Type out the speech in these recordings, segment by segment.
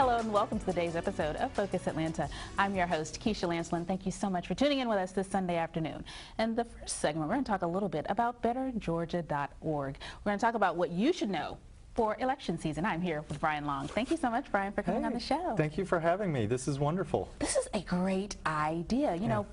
Hello and welcome to today's episode of Focus Atlanta. I'm your host, Keisha Lancelin. Thank you so much for tuning in with us this Sunday afternoon. In the first segment, we're going to talk a little bit about bettergeorgia.org. We're going to talk about what you should know for election season. I'm here with Bryan Long. Thank you so much, Bryan, for coming on the show. Thank you for having me. This is wonderful. This is a great idea. You know,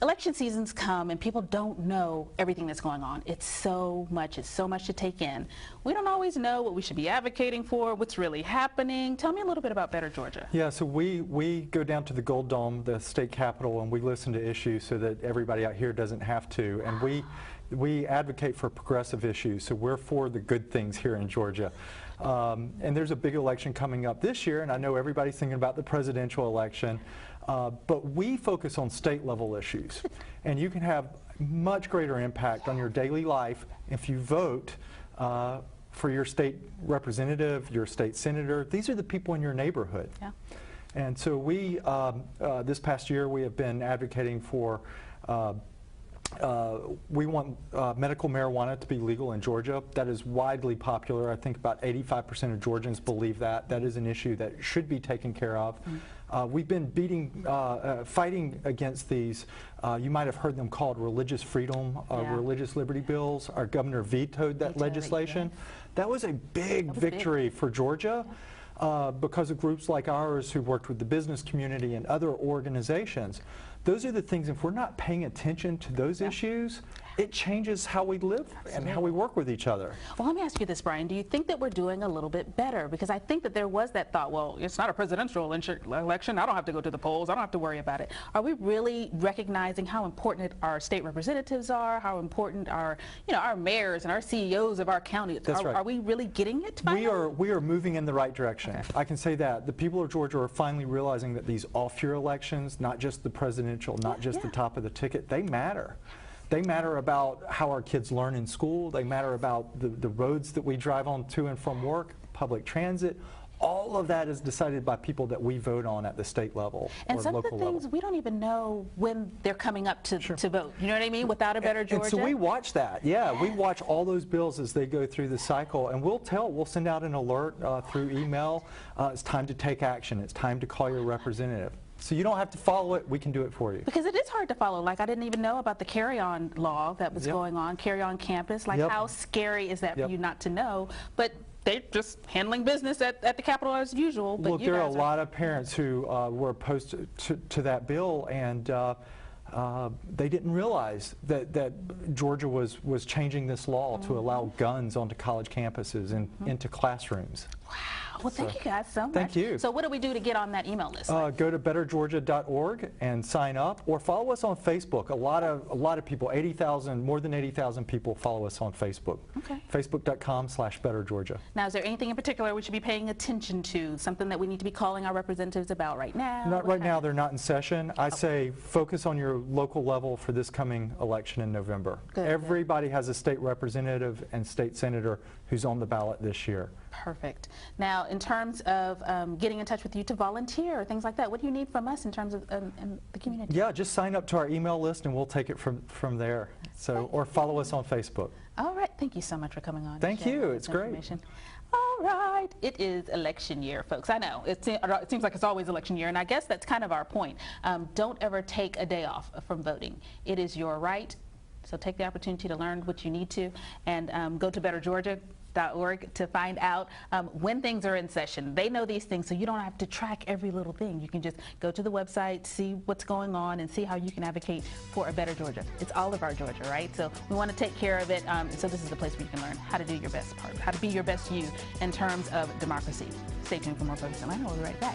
election seasons come and people don't know everything that's going on. It's so much to take in. We don't always know what we should be advocating for, what's really happening. Tell me a little bit about Better Georgia. Yeah, so we go down to the Gold Dome, the state capitol, and we listen to issues so that everybody out here doesn't have to. And we advocate for progressive issues, so we're for the good things here in Georgia. And there's a big election coming up this year, and I know everybody's thinking about the presidential election. But we focus on state level issues, and you can have much greater impact on your daily life if you vote for your state representative, your state senator. These are the people in your neighborhood. Yeah. And so we, this past year, we have been advocating for we want medical marijuana to be legal in Georgia. That is widely popular. I think about 85% of Georgians believe that. That is an issue that should be taken care of. We've been fighting against these, you might have heard them called religious freedom, religious liberty bills. Our governor vetoed that legislation. That was a big victory for Georgia. Because of groups like ours who worked with the business community and other organizations. Those are the things, if we're not paying attention to those issues, it changes how we live and how we work with each other. Well, let me ask you this, Bryan. Do you think that we're doing a little bit better? Because I think that there was that thought, well, it's not a presidential election. I don't have to go to the polls. I don't have to worry about it. Are we really recognizing how important our state representatives are, how important our, our mayors and our CEOs of our county? That's right. Are we really getting it? We are moving in the right direction. Okay. I can say that. The people of Georgia are finally realizing that these off-year elections, not just the presidential, not just the top of the ticket, they matter. They matter about how our kids learn in school. They matter about the roads that we drive on to and from work, public transit. All of that is decided by people that we vote on at the state level and or some local of the things level. We don't even know when they're coming up to vote. You know what I mean? Without a Better Georgia. And so we watch that. Yeah, we watch all those bills as they go through the cycle, and we'll send out an alert through email. It's time to take action. It's time to call your representative. So you don't have to follow it, we can do it for you. Because it is hard to follow. Like, I didn't even know about the carry-on law that was going on, carry-on campus. Like, how scary is that for you not to know? But they're just handling business at the Capitol as usual. But look, there are a lot of parents who were opposed to that bill, and they didn't realize that Georgia was changing this law to allow guns onto college campuses and into classrooms. Wow. Well, thank you guys so much. Thank you. So what do we do to get on that email list? Go to bettergeorgia.org and sign up, or follow us on Facebook. A lot of people, 80,000, more than 80,000 people follow us on Facebook. Okay. Facebook.com/bettergeorgia. Now, is there anything in particular we should be paying attention to? Something that we need to be calling our representatives about right now? Not right now. They're not in session. I say focus on your local level for this coming election in November. Good. Everybody has a state representative and state senator who's on the ballot this year. Perfect. Now, in terms of getting in touch with you to volunteer or things like that, what do you need from us in terms of in the community? Yeah, just sign up to our email list and we'll take it from there. So, or follow us on Facebook. All right. Thank you so much for coming on. Thank you. It's great. All right. It is election year, folks. I know. It seems like it's always election year, and I guess that's kind of our point. Don't ever take a day off from voting. It is your right. So take the opportunity to learn what you need to, and go to bettergeorgia.org to find out when things are in session. They know these things, so you don't have to track every little thing. You can just go to the website, see what's going on, and see how you can advocate for a better Georgia. It's all of our Georgia, right? So we want to take care of it. So this is the place where you can learn how to do your best part, how to be your best you in terms of democracy. Stay tuned for more Focus Atlanta. We'll be right back.